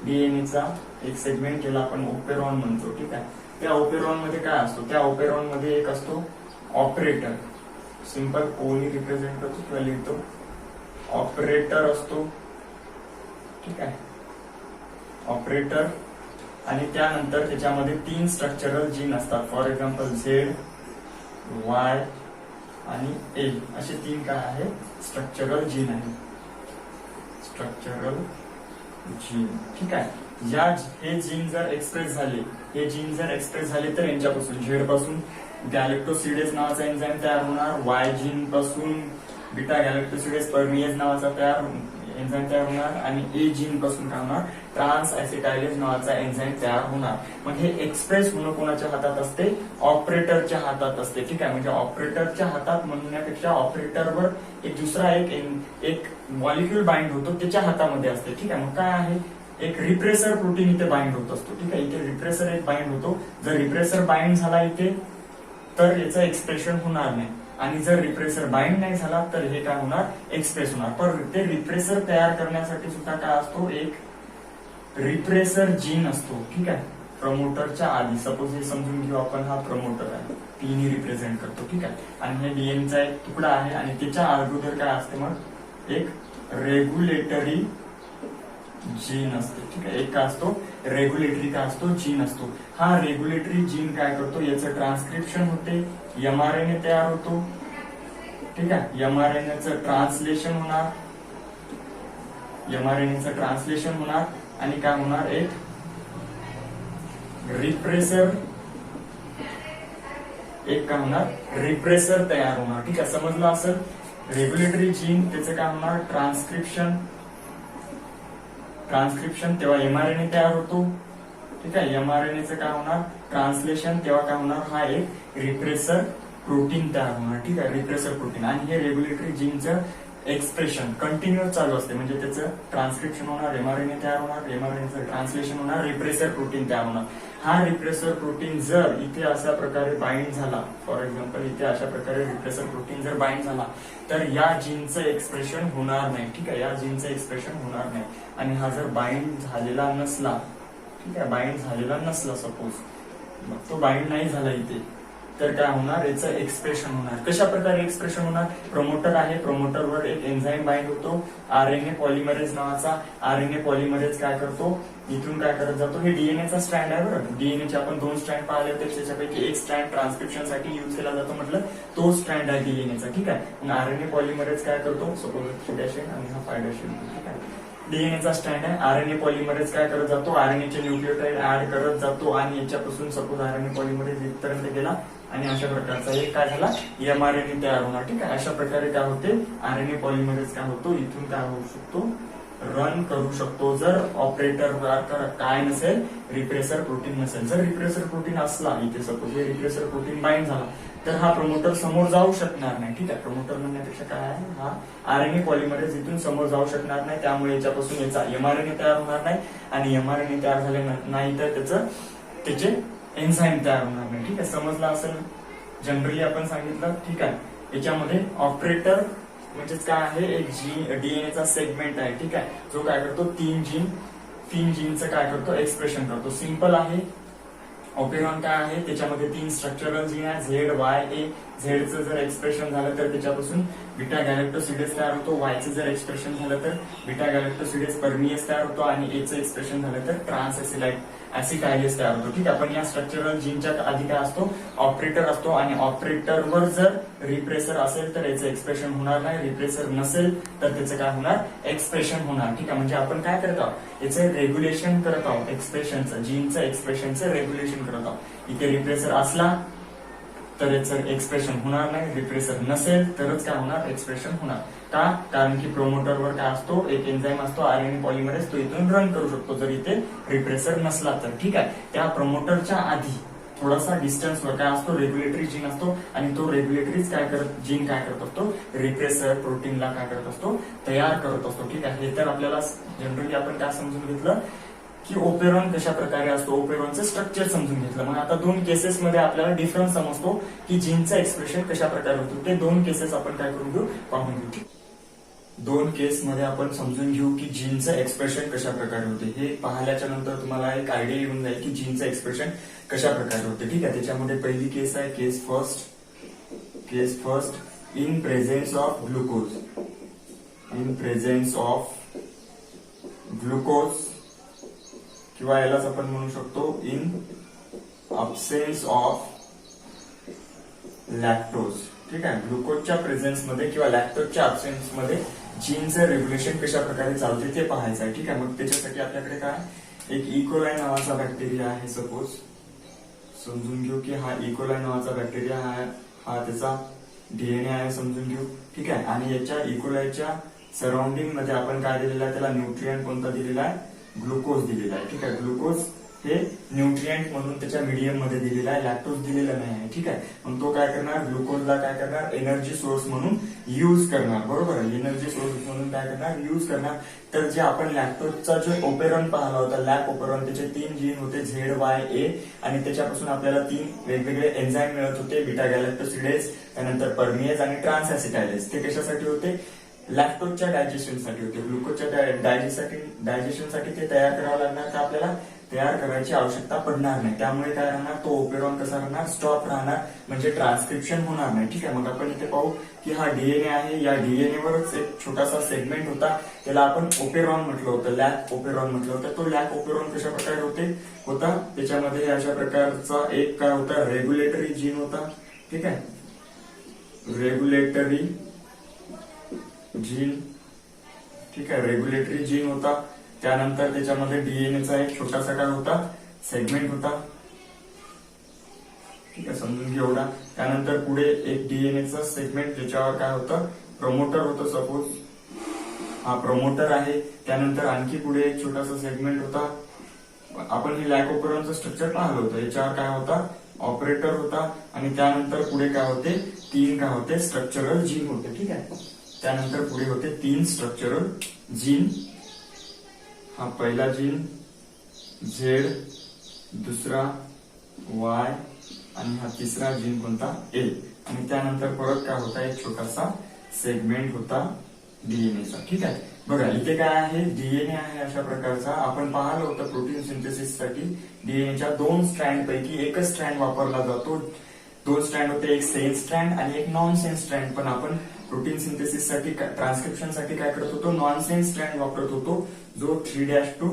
डीएनएचा एक सेगमेंट ज्याला आपण ओपेरॉन म्हणतो. ठीक आहे. त्या ओपेरॉन मध्ये काय असतो, त्या ओपेरॉन मध्ये एक असतो ऑपरेटर. सिंपल ओनी रिप्रेझेंट करतो किंवा लिहितो, ऑपरेटर असतो. ठीक आहे. ऑपरेटर. आणि त्यानंतर त्याच्यामध्ये 3 स्ट्रक्चरल जीन असतात. फॉर एक्झाम्पल झेड, वाय आणि ए असे 3 काय आहे, स्ट्रक्चरल जीन आहे. Structural gene. ठीक आहे. हे जीन जर एक्सप्रेस झाले, तर यांच्यापासून झेड पासून गॅलॅक्टोसिडेज नावाचा एन्झाईम तयार होणार. वाय जीन पासून बीटा गॅलॅक्टोसिडेज परमिएज नावाचा एन्झाईम तयार होणार. आणि ए जीन पासून काय होणार, ट्रान्स ऍसिटायलेज नावाचा एन्झाईम तयार होणार. मग हे एक्सप्रेस होणं कोणाच्या हातात असते, ऑपरेटरच्या हातात असते. ठीक आहे. म्हणजे ऑपरेटरच्या हातात म्हणण्यापेक्षा ऑपरेटरवर एक दुसरा एक मॉलिक्यूल बाइंड होतो, त्याच्या हातामध्ये असते. ठीक आहे. मग काय आहे, एक रिप्रेसर प्रोटीन इथे बाइंड होत असतो. ठीक आहे. इथे रिप्रेसर एक बाइंड होतो. जर रिप्रेसर बाइंड झाला इथे तर याचं एक्सप्रेशन होणार नाही, आणि जर रिप्रेसर बाइंड नाही झाला तर हे काय होणार, एक्सप्रेस होणार. पण ते रिप्रेसर तयार करण्यासाठी सुद्धा काय असतो, एक रिप्रेसर जीन असतो. ठीक आहे. प्रमोटरच्या आधी. सपोज हे समजून घेऊ आपण, हा प्रमोटर आहे, पीने रिप्रेझेंट करतो. ठीक आहे. आणि हे डीएनचा एक तुकडा आहे, आणि त्याच्या अगोदर काय असते, मग एक रेग्युलेटरी जीन असते. ठीक आहे. एक काय असतो, रेग्युलेटरी काय असतो, जीन असतो. हा रेग्युलेटरी जीन काय करतो, याचं ट्रान्सक्रिप्शन होते, एमआरएनए तयार होतो. ठीक आहे. एमआरएनएचं ट्रान्सलेशन होणार, आणि काय होणार, एक रिप्रेसर तयार होणार. ठीक आहे. समजलं असेल. रेग्युलेटरी जीन त्याचं काय होणार, ट्रान्सक्रिप्शन तेव्हा एमआरएनए तयार होतो. ठीक आहे. एमआरएनएचं काय होणार, ट्रान्सलेशन तेव्हा काय होणार, हा एक रिप्रेसर प्रोटीन तयार होणार, ठीक आहे, रिप्रेसर प्रोटीन. आणि हे रेग्युलेटरी जीनचं एक्सप्रेशन कंटिन्युअस चालू असते, म्हणजे त्याचं ट्रान्सक्रिप्शन होणार, एमआरएनए तयार होणार, एमआरएनएचं ट्रान्सलेशन होणार, रिप्रेसर प्रोटीन तयार होणार. हा रिप्रेसर प्रोटीन जर इथे अशा प्रकारे बाइंड झाला, फॉर एक्झाम्पल इथे अशा प्रकारे रिप्रेसर प्रोटीन जर बाइंड झाला, तर या जीनचं एक्सप्रेशन होणार नाही, ठीक आहे, या जीनचं एक्सप्रेशन होणार नाही. आणि हा जर बाइंड झालेला नसला, ठीक आहे, बाइंड झालेला नसला सपोज, मग तो बाइंड नाही झाला इथे, तर काय होणार, याचं एक्सप्रेशन होणार. कशा प्रकारे एक्सप्रेशन होणार, प्रोमोटर आहे, प्रोमोटरवर एक एन्झाईम बाइंड होतो, आरएनए पॉलिमरेज नावाचा. आरएनए पॉलिमरेज काय करतो, इथून काय करत जातो, हे डीएनएचा स्ट्रँड आहे बरं. डीएनएचे आपण 2 स्ट्रँड पाहिले होते, त्याच्यापैकी एक स्ट्रँड ट्रान्सक्रिप्शन साठी युज केला जातो म्हटलं, तो स्ट्रँड आहे डीएनएचा, ठीक आहे. मग आरएनए पॉलिमरेज काय करतो, सपोज 3' आणि हा 5', ठीक आहे, डीएनएचा स्टँड आहे. आरएनए पॉलिमरेज काय करत जातो, आरएनएचे न्यूक्लियोटाइड ऍड करत जातो आणि याच्यापासून सपोज आरएनए पॉलिमरेज इथपर्यंत गेला आणि अशा प्रकारचा एक काय झाला, एमआरएनए तयार होणार, ठीक आहे. अशा प्रकारे काय होते, आरएनए पॉलिमरेज काय होतो, इथून काय होऊ शकतो, रन करू शकतो, जर ऑपरेटर काय नसेल, रिप्रेसर प्रोटीन नसेल. जर रिप्रेसर प्रोटीन असला, इथे सपोज हे रिप्रेसर प्रोटीन बाइंड झाला, तर हा प्रमोटर समोर जाऊ शकणार नाही, ठीक आहे. प्रमोटर म्हणण्यापेक्षा काय आहे, हा आरएनए पॉलिमरेज इथून समोर जाऊ शकणार नाही, त्यामुळे याच्यापासून याचा एमआरएनए तयार होणार नाही. आणि एमआरएनए तयार झाले नाही तर त्याचे एन्झाईम तयार होणार नाही, ठीक आहे. समजलं असेल, जनरली आपण सांगितलं, ठीक आहे. याच्यामध्ये ऑपरेटर म्हणजेच काय आहे, एक डीएनएचा सेगमेंट आहे, ठीक आहे, जो काय करतो, 3 जीनचं काय करतो, एक्सप्रेशन करतो. सिंपल आहे. ऑपेरॉन काय आहे, त्याच्यामध्ये 3 स्ट्रक्चरल जीन आहे, झेड, वाय, ए. झेडचं जर एक्सप्रेशन झालं तर त्याच्यापासून बीटा गॅलेक्टोसिडेस तयार होतो, वायचं जर एक्सप्रेशन झालं तर बीटा गॅलेक्टोसिडेस परमियस तयार होतो, आणि एचं एक्सप्रेशन झालं तर ट्रान्स ऍसिटायलेस तयार होतो, ठीक आहे. पण या स्ट्रक्चरल जीनच्या आधी काय असतो, ऑपरेटर असतो, आणि ऑपरेटरवर जर रिप्रेसर असेल तर याचं एक्सप्रेशन होणार नाही, रिप्रेसर नसेल तर त्याचं काय होणार, एक्सप्रेशन होणार, ठीक आहे. म्हणजे आपण काय करत आहोत, याचं रेग्युलेशन करत आहोत, एक्सप्रेशनचं, जीनचं एक्सप्रेशनचं रेग्युलेशन करत आहोत. इथे रिप्रेसर असला तर याचं एक्सप्रेशन होणार नाही, रिप्रेसर नसेल तरच काय होणार, एक्सप्रेशन होणार. का, कारण की प्रोमोटरवर काय असतो, एक एन्झाईम असतो, आरएनए पॉलिमरेज, तो इथून रन करू शकतो जर इथे रिप्रेसर नसला तर, ठीक आहे. त्या प्रोमोटरच्या आधी थोडासा डिस्टन्सवर काय असतो, रेग्युलेटरी जीन असतो, आणि तो रेग्युलेटरीज जीन काय करत असतो, रिप्रेसर प्रोटीनला काय करत असतो, तयार करत असतो, ठीक आहे. हे तर आपल्याला जनरली आपण काय समजून घेतलं की ओपेरॉन कशा प्रकारे असतो, ओपेरॉनचं स्ट्रक्चर समजून घेतलं. मग आता 2 केसेस मध्ये आपल्याला डिफरन्स समजतो की जीनचं एक्सप्रेशन कशा प्रकारे होतो. ते 2 केसेस आपण काय करून घेऊ, पाहून घेऊ. 2 केस मध्ये आपण समजून घेऊ की जीनचं एक्सप्रेशन कशा प्रकारे होते. हे पाहिल्याच्या नंतर तुम्हाला एक आयडिया येऊन जाईल की जीनचं एक्सप्रेशन कशा प्रकारे होते, ठीक आहे. त्याच्यामध्ये पहिली केस आहे case first in presence of glucose, किंवा यालाच आपण म्हणू शकतो इन अब्सेन्स ऑफ लॅक्टोज, ठीक आहे. ग्लुकोजच्या प्रेझेन्स मध्ये किंवा लॅक्टोजच्या अब्सेन्स मध्ये जीनचं रेग्युलेशन कशा प्रकारे चालते ते पाहायचं आहे, ठीक आहे. मग त्याच्यासाठी आपल्याकडे काय, एक इकोलाय नावाचा बॅक्टेरिया आहे, सपोज समजून घेऊ की हा इकोलाय नावाचा बॅक्टेरिया हा त्याचा डीएनए आहे, समजून घेऊ, ठीक आहे. आणि याच्या इकोलायच्या सराउंडिंग मध्ये आपण काय दिलेलं आहे, त्याला न्यूट्रिएंट कोणता दिलेला आहे, ग्लुकोज दिलेला आहे, ठीक आहे. ग्लुकोज हे न्यूट्रिएंट म्हणून त्याच्या मीडियम मध्ये दिलेला आहे, लॅक्टोज दिलेला नाही आहे, ठीक आहे. मग तो काय करणार, ग्लुकोजला काय करणार, एनर्जी सोर्स म्हणून युज करणार, बरोबर आहे. एनर्जी सोर्स म्हणून काय करणार, युज करणार. तर जे आपण लॅक्टोजचा जो ओपेरॉन पाहिला होता, लॅक ओपेरॉन, त्याचे 3 जीन होते, झेड, वाय, ए, आणि त्याच्यापासून आपल्याला 3 वेगवेगळे एन्झाईम मिळत होते, बीटा गॅलेक्टोसिडेस, त्यानंतर परमियस आणि ट्रान्स ऍसिटायलेस. ते कशासाठी होते, लॅक्टोजच्या डायजेशनसाठी होते. ग्लुकोजच्या डायजेशनसाठी ते तयार करावं लागणार, तर आपल्याला तयार करायची आवश्यकता पडणार नाही. त्यामुळे काय राहणार, तो ओपेरॉन कसा राहणार, स्टॉप राहणार, म्हणजे ट्रान्सक्रिप्शन होणार नाही, ठीक आहे. मग आपण इथे पाहू की हा डीएनए आहे, या डीएनए वरच एक छोटासा सेगमेंट होता, त्याला आपण ओपेरॉन म्हटलं होतं, लॅक ओपेरॉन म्हटलं होतं. तो लॅक ओपेरॉन कशा प्रकारे होता, त्याच्यामध्ये अशा प्रकारचा एक काय होता, रेग्युलेटरी जीन होता, ठीक आहे, रेग्युलेटरी जीन, ठीक आहे, रेग्युलेटरी जीन होता. त्यानंतर त्याच्यामध्ये डीएनएचा एक छोटासा काय होता, सेगमेंट होता, ठीक आहे, समजून घे एवढा. त्यानंतर पुढे एक डीएनएचा सेगमेंट, ज्याच्यावर काय होतं, प्रमोटर होतं, सपोज हा प्रमोटर आहे. त्यानंतर आणखी पुढे एक छोटासा सेगमेंट होता. आपण हे लॅक ओपेरॉनचं स्ट्रक्चर पाहिलं होतं, याच्यावर काय होता, ऑपरेटर होता आणि त्यानंतर पुढे काय होते 3 काय होते स्ट्रक्चरल जीन होते. ठीक आहे, त्यानंतर पुढे होते 3 स्ट्रक्चरल जीन. हा पहिला जीन झेड, दुसरा वाय आणि हा तिसरा जीन कोणता एल. आणि त्यानंतर परत काय होता एक छोटासा सेगमेंट होता डीएनएचा. ठीक आहे, बघा इथे काय आहे डीएनए आहे अशा प्रकारचा. आपण पाहिलं होतं प्रोटीन सिंथेसिस साठी डीएनएच्या 2 स्ट्रँड पैकी एकच स्ट्रँड वापरला जातो. 2 स्ट्रँड होते, एक सेन्स स्ट्रँड आणि एक नॉन सेन्स स्ट्रँड. पण आपण प्रोटीन सिंथेसिस साठी ट्रान्सक्रिप्शन साठी काय करत होतो नॉन सेन्स स्ट्रँड वापरत होतो, जो 3' to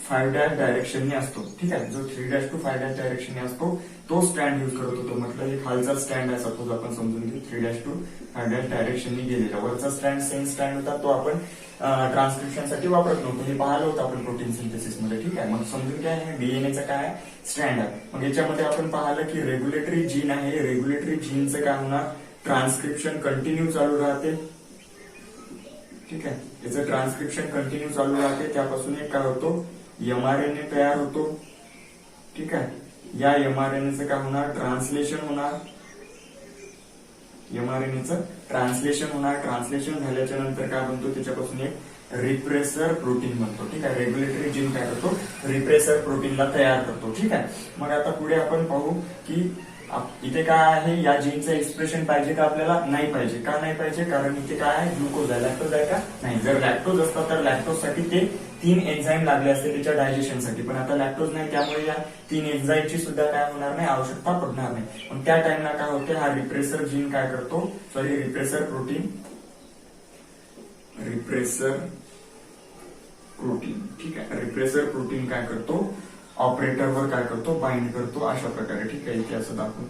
5' डायरेक्शनने असतो. ठीक आहे, जो 3' to 5' डायरेक्शनने असतो तो स्ट्रँड युज करत होतो. म्हटलं एक खालचा स्ट्रँड आहे सपोज आपण समजून घेऊ 3' to 5' डायरेक्शनने गेलेला. वरचा स्ट्रँड सेन्स स्ट्रँड होता, तो आपण ट्रान्सक्रिप्शन साठी वापरत नव्हतो. हे पाहिलं होतं आपण प्रोटीन सिंथेसिस मध्ये. ठीक आहे, मग समजून घ्या हे डीएनएचा काय स्ट्रँड आहे. मग याच्यामध्ये आपण पाहिलं की रेग्युलेटरी जीन आहे. रेग्युलेटरी जीनचं काय होणार ट्रान्सक्रिप्शन कंटिन्यू चालू राहते. ठीक आहे, याचं ट्रान्सक्रिप्शन कंटिन्यू चालू राहते. त्यापासून एक काय होतो एमआरएनए तयार होतो. ठीक आहे, या एमआरएनएचं काय होणार ट्रान्सलेशन होणार. एमआरएनएचं ट्रान्सलेशन होणार. ट्रान्सलेशन झाल्याच्या नंतर काय बनतो त्याच्यापासून एक रिप्रेसर प्रोटीन बनतो. ठीक आहे, रेग्युलेटरी जीन काय करतो रिप्रेसर प्रोटीनला तयार करतो. ठीक आहे, मग आता पुढे आपण पाहू की इथे काय आहे या जीनचं एक्सप्रेशन पाहिजे का आपल्याला नाही पाहिजे. का नाही पाहिजे कारण इथे काय आहे ग्लुकोज आहे. लॅक्टोज आहे का नाही. जर लॅक्टोज असता तर लॅक्टोज साठी ते 3 एन्झाईम लागले असते त्याच्या डायजेशनसाठी. पण आता लॅक्टोज नाही, त्यामुळे या 3 एन्झाईमची सुद्धा काय होणार नाही आवश्यकता पडणार नाही. पण त्या टाइमला काय होते हा रिप्रेसर जीन काय करतो रिप्रेसर प्रोटीन ठीक आहे, रिप्रेसर प्रोटीन काय करतो ऑपरेटरवर काय करतो बाइंड करतो अशा प्रकारे. ठीक आहे, इथे असं दाखवू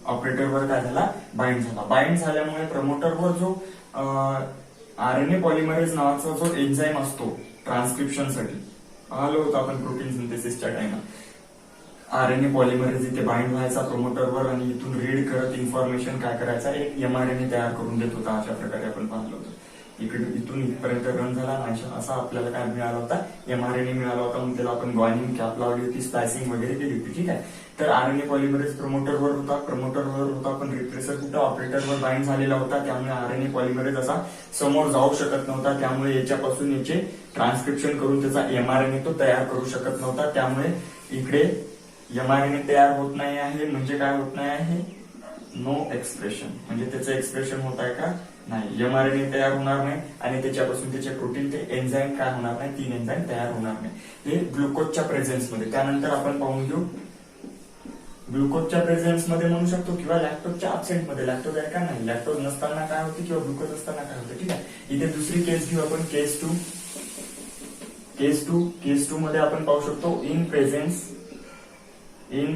ऑपरेटरवर काय झाला बाइंड झाला. बाइंड झाल्यामुळे प्रमोटरवर जो आरएनए पॉलिमरेज नावाचा जो एन्झाईम असतो ट्रान्सक्रिप्शनसाठी पाहिलं होतं आपण प्रोटीन सिंथेसिसच्या टाइमात. आरएनए पॉलिमरेज इथे बाइंड व्हायचा प्रमोटरवर आणि इथून रीड करत इन्फॉर्मेशन काय करायचा एक एमआरएनए तयार करून देत होता. अशा प्रकारे आपण पाहिलं होतं. इथून इथपर्यंत रन झाला नाही असा आपल्याला काय मिळाला होता एमआरएनए मिळाला होता. मग त्याला आपण ग्वानिन कॅप लावली होती, स्प्लायसिंग वगैरे केली होती. ठीक आहे, तर आरएनए पॉलिमरेज प्रमोटरवर होता पण रिप्रेसर कुठं ऑपरेटरवर बाइंड झालेला होता. त्यामुळे आरएनए पॉलिमरेज असा समोर जाऊ शकत नव्हता. त्यामुळे याच्यापासून याचे ट्रान्सक्रिप्शन करून त्याचा एमआरएनए तो तयार करू शकत नव्हता. त्यामुळे इकडे एमआरएनए तयार होत नाही आहे. म्हणजे काय होत नाही आहे नो एक्सप्रेशन. म्हणजे त्याचं एक्सप्रेशन होत आहे का नाही. एमआरएनए तयार होणार नाही आणि त्याच्यापासून त्याचे प्रोटीन ते एन्झाईम काय होणार नाही 3 एन्झाईम तयार होणार नाही. हे ग्लुकोजच्या प्रेझेन्स मध्ये. त्यानंतर आपण पाहून घेऊ ग्लुकोजच्या प्रेझेन्स मध्ये म्हणू शकतो किंवा लॅक्टोजच्या अब्सेंट मध्ये. लॅक्टोज आहे का नाही. लॅक्टोज नसताना काय होते किंवा ग्लुकोज असताना काय होते. ठीक आहे, इथे दुसरी केस घेऊ आपण केस 2 मध्ये आपण पाहू शकतो इन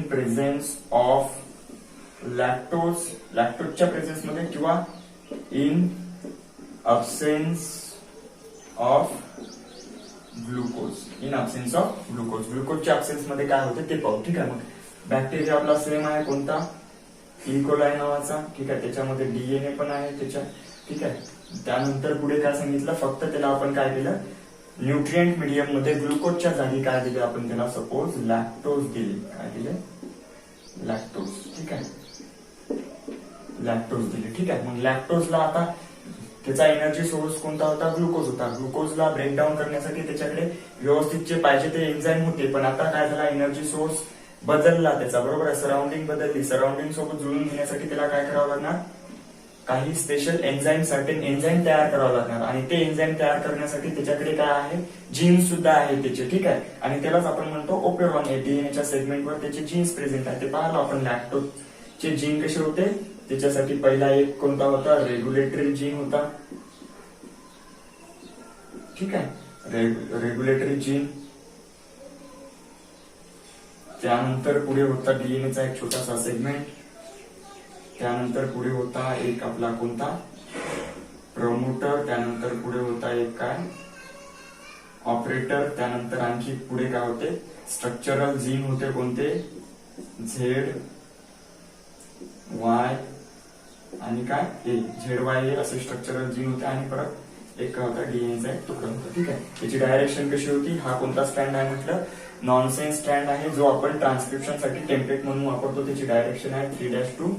प्रेझेन्स ऑफ लॅक्टोजच्या प्रेझेन्स मध्ये किंवा इन अब्सेन्स ऑफ ग्लुकोज. ग्लुकोजच्या अब्सेन्स मध्ये काय होते ते पाहू. ठीक आहे, मग बॅक्टेरिया आपला सेम आहे कोणता इकोलाय नावाचा. ठीक आहे, त्याच्यामध्ये डीएनए पण आहे त्याच्या. ठीक आहे, त्यानंतर पुढे काय सांगितलं फक्त त्याला आपण काय केलं न्यूट्रिएंट मीडियम मध्ये ग्लुकोजच्या जागी काय दिले आपण त्याला सपोज लॅक्टोज दिले. काय दिले लॅक्टोज. ठीक आहे, लॅक्टोज दिले. ठीक आहे, मग लॅक्टोजला आता त्याचा एनर्जी सोर्स कोणता होता ग्लुकोज होता. ग्लुकोजला ब्रेकडाऊन करण्यासाठी त्याच्याकडे व्यवस्थित जे पाहिजे ते एन्झाईम होते. पण आता काय झाला एनर्जी सोर्स बदलला त्याचा. बरोबर आहे, सराउंडिंग बदलली. सराउंडिंग सोबत जुळून घेण्यासाठी त्याला काय करावं लागणार काही स्पेशल एन्झाईम सर्टेन एन्झाईम तयार करावं लागणार. आणि ते एन्झाईम तयार करण्यासाठी त्याच्याकडे काय आहे जीन सुद्धा आहे त्याचे. ठीक आहे, आणि त्यालाच आपण म्हणतो ओपेरॉन. डीएनएच्या सेगमेंटवर त्याचे जीन्स प्रेझेंट आहे. ते पाहिलं आपण लॅक्टोजचे जीन कसे होते. त्याच्यासाठी पहिला एक कोणता होता रेग्युलेटरी जीन होता. ठीक आहे, रेग्युलेटरी जीन. त्यानंतर पुढे होता डीएनएचा एक छोटासा सेगमेंट. त्यानंतर पुढे होता एक आपला कोणता प्रमोटर. त्यानंतर पुढे होता एक काय ऑपरेटर. त्यानंतर आणखी पुढे काय होते स्ट्रक्चरल जीन होते कोणते झेड वाय आणि काय ए. झेड वाय ए असे स्ट्रक्चरल जीन होते. आणि परत एक काय होता, डीएनएचा एक तुकडा होता. ठीक आहे. त्याची डायरेक्शन कशी होती, हा कोणता स्ट्रँड आहे म्हटलं, नॉनसेन्स स्ट्रँड आहे, जो आपण ट्रान्सक्रिप्शन साठी टेम्पलेट म्हणून वापरतो. त्याची डायरेक्शन आहे 3' to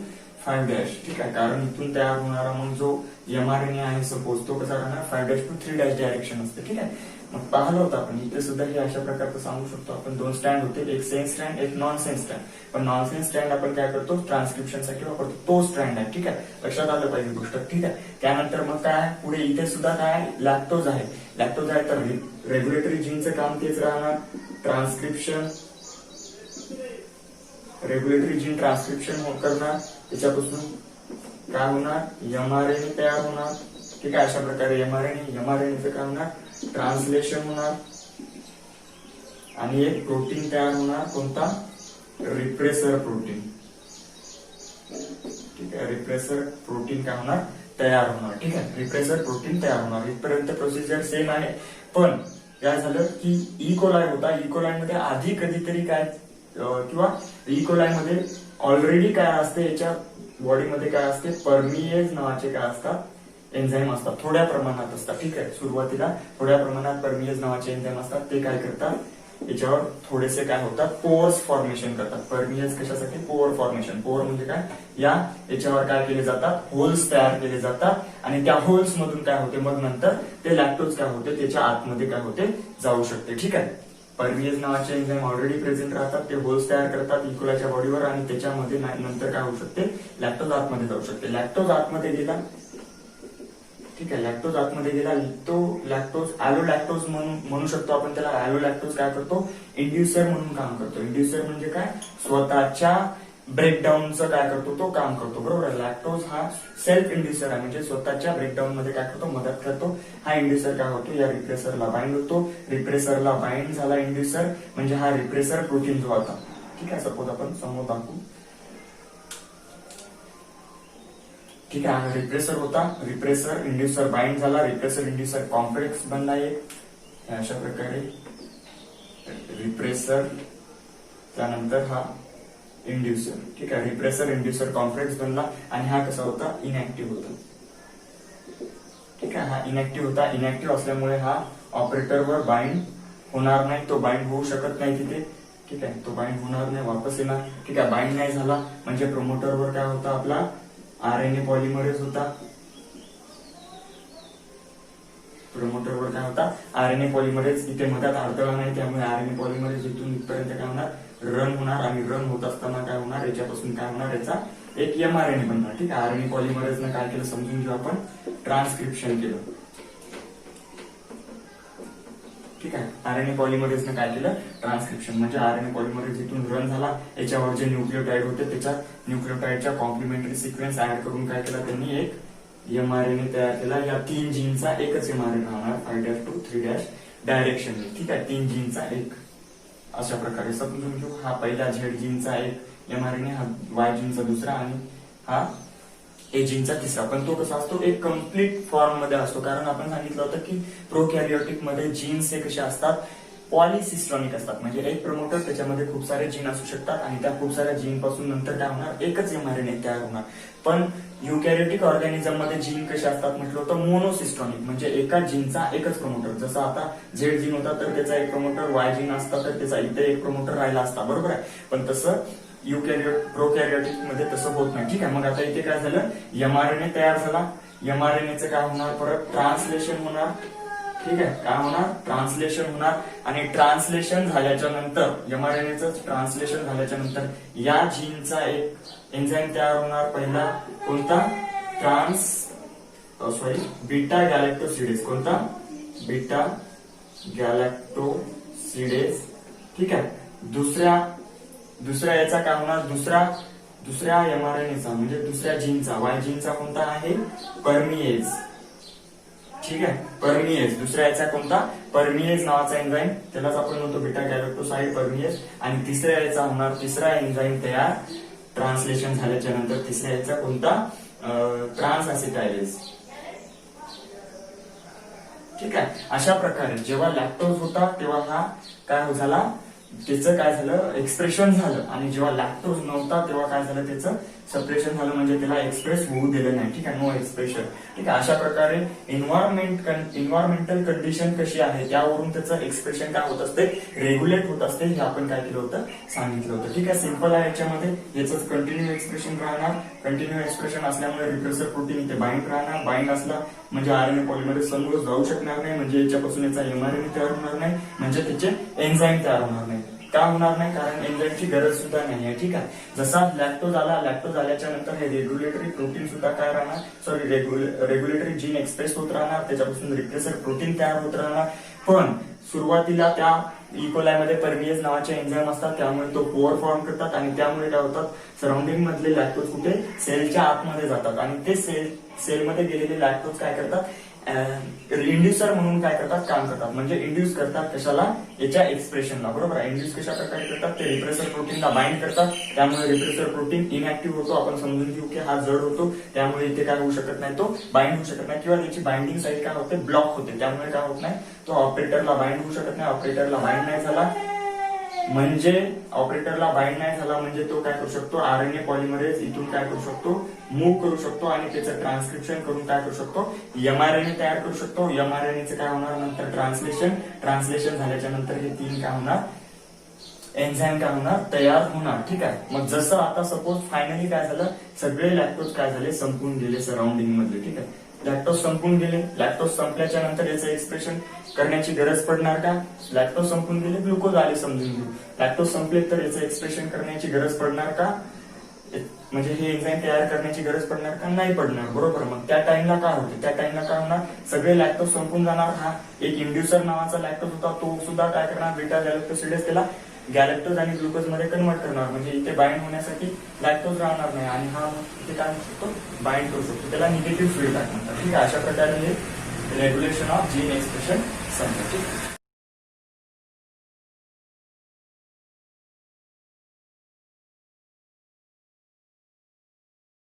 5'. ठीक आहे. कारण इथून तयार होणारा मग जो एमआरएनए आहे सपोज, तो कसा राहणार, 5' to 3' डायरेक्शन असते. ठीक आहे. मग पाहिलं होतं आपण इथे सुद्धा हे अशा प्रकारचं सांगू शकतो आपण. 2 स्टँड होते, एक सेन्स स्ट्रँड, एक नॉन सेन्स स्ट्रँड. पण नॉन सेन्स स्ट्रँड आपण काय करतो, ट्रान्सक्रिप्शन साठी वापरतो, तो स्ट्रँड आहे. ठीक आहे. लक्षात आलं पाहिजे गोष्ट. ठीक आहे. त्यानंतर मग काय आहे, पुढे इथे सुद्धा काय लॅक्टोज आहे. लॅक्टोज आहे तर रेग्युलेटरी जीनचं काम तेच राहणार, ट्रान्सक्रिप्शन. रेग्युलेटरी जीन ट्रान्सक्रिप्शन करणार, त्याच्यापासून काय होणार, एमआरएनए तयार होणार. ठीक आहे. अशा प्रकारे एमआरएनएचं काय होणार, ट्रान्सलेशन होणार आणि एक प्रोटीन तयार होणार, कोणता, रिप्रेसर प्रोटीन. ठीक आहे. रिप्रेसर प्रोटीन काय होणार, तयार होणार. ठीक आहे. रिप्रेसर प्रोटीन तयार होणार. इथपर्यंत प्रोसिजर सेम आहे. पण काय झालं की इकोलाय होता, इकोलाय मध्ये आधी कधीतरी काय किंवा इकोलाय मध्ये ऑलरेडी काय असते, याच्या बॉडीमध्ये काय असते, परमिएज नावाचे काय असतात, एन्झाईम असतात, थोड्या प्रमाणात असतात. ठीक आहे. सुरुवातीला थोड्या प्रमाणात परमिएज नावाचे एन्झाईम असतात. ते काय करतात, याच्यावर थोडेसे काय होतात, पोअर्स फॉर्मेशन करतात. परमिएज कशासाठी, पोअर फॉर्मेशन. पोअर म्हणजे काय, याच्यावर काय केले जातात, होल्स तयार केले जातात आणि त्या होल्स मधून काय होते, मग नंतर ते लॅक्टोज काय होते, त्याच्या आतमध्ये काय होते, जाऊ शकते. ठीक आहे. परमिएज नावाचे एन्झाईम ऑलरेडी प्रेझेंट राहतात, ते होल्स तयार करतात इकोलाच्या बॉडीवर आणि त्याच्यामध्ये नंतर काय होऊ शकते, लॅक्टोज आतमध्ये जाऊ शकते. लॅक्टोज आतमध्ये गेला. ठीक आहे. लॅक्टोज आतमध्ये गेला, तो लॅक्टोज ॲलोलॅक्टोज म्हणू शकतो आपण त्याला. ॲलोलॅक्टोज काय करतो, इंड्युसर म्हणून काम करतो. इंड्युसर म्हणजे काय, स्वतःच्या ब्रेकडाऊनचं काय करतो, तो काम करतो. बरोबर. लॅक्टोज हा सेल्फ इंड्युसर आहे, म्हणजे स्वतःच्या ब्रेकडाऊन मध्ये काय करतो, मदत करतो. हा इंड्युसर काय होतो, या रिप्रेसरला बाइंड होतो. रिप्रेसरला बाइंड झाला इंड्युसर, म्हणजे हा रिप्रेसर प्रोटीन जो होता. ठीक आहे. सपोज आपण समोर दाखवू. ठीक आहे. हा रिप्रेसर होता, रिप्रेसर इंड्युसर बाइंड झाला, रिप्रेसर इंड्युसर कॉम्प्लेक्स बनला एक अशा प्रकारे. रिप्रेसर त्यानंतर हा इंड्युसर. ठीक आहे. रिप्रेसर इंड्युसर कॉम्प्लेक्स बनला आणि हा कसा होता, इनॅक्टिव्ह होता. ठीक आहे. हा इनॅक्टिव्ह होता. इनॅक्टिव्ह असल्यामुळे हा ऑपरेटरवर बाइंड होणार नाही, तो बाइंड होऊ शकत नाही तिथे. ठीक आहे. तो बाइंड होणार नाही, वापस येणार. ठीक आहे. बाइंड नाही झाला म्हणजे प्रोमोटरवर काय होता, आपला आरएनए पॉलिमरेज होता. प्रोमोटरवर काय होता, आरएनए पॉलिमरेज. इथे मधात अडथळा नाही, त्यामुळे आरएनए पॉलिमरेज इथून इथपर्यंत काय होणार, रन होणार आणि रन होत असताना काय होणार, याच्यापासून काय होणार, याचा एक एमआरएनए बनणार. ठीक आहे. आरएनए पॉलिमरेजनं काय केलं समजून घेऊ आपण, ट्रान्सक्रिप्शन केलं. ठीक आहे. आरएनए पॉलिमरेजनं काय केलं, ट्रान्सक्रिप्शन. म्हणजे आरएनए पॉलिमरेज इथून रन झाला, याच्यावर जे न्यूक्लियोटाइड होते त्याच्या न्यूक्लियोटाइडच्या कॉम्प्लिमेंटरी सिक्वेन्स ऍड करून काय केला त्यांनी, एक एमआरएनए तयार केला. या 3 जीनचा एकच एमआरएनए राहणार, 5' to 3' डायरेक्शन. ठीक आहे. 3 जीनचा एक अशा प्रकारे समजून घेऊ. हा पहिला झेड जीनचा एक एमआरएनए, हा वाय जीनचा दुसरा आणि हा ए जीनचा तिसरा. पण तो कसा असतो, एक कम्प्लीट फॉर्म मध्ये असतो. कारण आपण सांगितलं होतं की प्रोकॅरियोटिक मध्ये जीन्स हे कसे असतात, पॉलिसिस्टॉनिक असतात. म्हणजे एक प्रमोटर, त्याच्यामध्ये खूप सारे जीन असू शकतात आणि त्या खूप साऱ्या जीन पासून नंतर काय होणार, एकच एमआरएनए तयार होणार. पण युकॅरियोटिक ऑर्गॅनिझम मध्ये जीन कसे असतात म्हटलं होतं, मोनोसिस्टॉनिक. म्हणजे एका जीनचा एकच प्रमोटर. जसं आता झेड जीन होता तर त्याचा एक प्रमोटर, वाय जीन असता तर त्याचा इथे एक प्रमोटर राहिला असता. बरोबर आहे. पण तसं प्रोकॅरियोटिक मध्ये तसं होत नाही. ठीक आहे. मग आता इथे काय झालं, एमआरएनए तयार झाला. एमआरएनएचं काय होणार, परत ट्रान्सलेशन होणार. ठीक आहे. काय होणार, ट्रान्सलेशन होणार. आणि ट्रान्सलेशन झाल्याच्या नंतर, एमआरएनएचं ट्रान्सलेशन झाल्याच्या नंतर या जीनचा एक एन्झाईम तयार होणार. पहिला कोणता, बीटा गॅलेक्टोसिडेज. कोणता, बीटा गॅलेक्टोसिडेज. ठीक आहे. दुसऱ्या याचा काय होणार, दुसऱ्या एमआरएनएचा म्हणजे दुसऱ्या जीनचा, वाय जीनचा कोणता आहे, परमिएज. ठीक आहे. परमिएज. दुसऱ्या याचा कोणता, परमिएज नावाचा एन्झाईम, त्यालाच आपण म्हणतो बीटा गॅलेक्टोसाइड परमिएज. आणि तिसऱ्या याचा होणार तिसरा एन्झाईम तयार ट्रान्सलेशन झाल्याच्या नंतर. तिसऱ्या याचा कोणता, ट्रान्सएसिटायलेज. ठीक आहे. अशा प्रकारे जेव्हा लॅक्टोज होता तेव्हा हा काय झाला, त्याचं काय झालं, एक्सप्रेशन झालं. आणि जेव्हा लॅक्टोज नव्हता तेव्हा काय झालं, त्याचं सप्रेशन झालं, म्हणजे त्याला एक्सप्रेस होऊ दिलं नाही. ठीक आहे, नो एक्सप्रेशन. ठीक आहे, अशा प्रकारे इन्व्हायरमेंटल कंडिशन कशी आहे त्यावरून त्याचं एक्सप्रेशन काय होत असते, रेग्युलेट होत असते. हे आपण काय केलं होतं, सांगितलं होतं. ठीक आहे, सिंपल आहे. याच्यामध्ये याच कंटिन्यू एक्सप्रेशन राहणार. कंटिन्यू एक्सप्रेशन असल्यामुळे रिप्रेसर प्रोटीन इथे बाइंड राहणार. बाइंड असला म्हणजे आरएनए पॉलिमरेज समोर जाऊ शकणार नाही, म्हणजे याच्यापासून याचा एमआरएनए तयार होणार नाही, म्हणजे त्याचे एन्झाईम तयार होणार नाही. का होणार नाही, कारण एन्झाईमची गरज सुद्धा नाही आहे. ठीक आहे, जसा लॅक्टोज आला, लॅक्टोज आल्याच्या नंतर हे रेग्युलेटरी प्रोटीन सुद्धा काय राहणार, सॉरी रेग्युलेटरी जीन एक्सप्रेस होत राहणार, त्याच्यापासून रिप्रेसर प्रोटीन तयार होत राहणार. पण सुरुवातीला त्या इकोलाय मध्ये परमिएज नावाचे एन्झाईम असतात, त्यामुळे तो पोअर फॉर्म करतात आणि त्यामुळे काय होतात, सराउंडिंग मधले लॅक्टोज कुठे सेलच्या आतमध्ये जातात आणि ते सेलमध्ये गेलेले लॅक्टोज काय करतात, इंड्युसर म्हणून काय करतात, काम करतात. म्हणजे इंड्यूस करतात कशाला, याच्या एक्सप्रेशनला. बरोबर आहे, इंड्यूस कशा प्रकारे करतात, ते रिप्रेसर प्रोटीनला बाइंड करतात. त्यामुळे रिप्रेसर प्रोटीन इनऍक्टिव्ह होतो. आपण समजून घेऊ की हा जड होतो, त्यामुळे इथे काय होऊ शकत नाही, तो बाइंड होऊ शकत नाही, किंवा त्याची बाइंडिंग साईड काय होते, ब्लॉक होते. त्यामुळे काय होत नाही, तो ऑपरेटरला बाइंड होऊ शकत नाही. ऑपरेटरला बाइंड नाही झाला म्हणजे तो काय करू शकतो, आरएनए पॉलिमरेज इथून काय करू शकतो, मूव्ह करू शकतो आणि त्याचं ट्रान्सक्रिप्शन करून काय करू शकतो, एमआरएनए तयार करू शकतो. एमआरएनएचं काय होणार नंतर, ट्रान्सलेशन झाल्याच्या नंतर हे तीन काय होणार, एन्झाईम काय होणार, तयार होणार. ठीक आहे, मग जसं आता सपोज फायनली काय झालं, सगळे लॅक्टोज काय झाले, संपून गेले सराउंडिंग मध्ये. ठीक आहे, लॅक्टोज संपून गेले. लॅक्टोज संपल्याच्या नंतर याचं एक्सप्रेशन करण्याची गरज पडणार का, लॅक्टोज संपून गेले, ग्लुकोज आले समजून घेऊ. लॅक्टोज संपले तर याचं एक्सप्रेशन करण्याची गरज पडणार का, म्हणजे हे एन्झाईम तयार करण्याची गरज पडणार का, नाही पडणार. बरोबर, मग त्या टाइमला काय होते, त्या टाइमला काय होणार, सगळे लॅक्टोज संपून जाणार. हा एक इंड्युसर नावाचा लॅक्टोज होता, तो सुद्धा काय करणार, बीटा गॅलेक्टोसिडेज त्याला गॅलेक्टोज आणि ग्लुकोज मध्ये कन्वर्ट करणार. म्हणजे इथे बाइंड होण्यासाठी लॅक्टोज राहणार नाही आणि हा इथे काय होऊ शकतो, बाइंड करू शकतो. त्याला निगेटिव्ह फीडबॅक म्हणतात. ठीक आहे, अशा प्रकारे हे रेग्युलेशन ऑफ जीन एक्सप्रेशन समजा. ठीक आहे.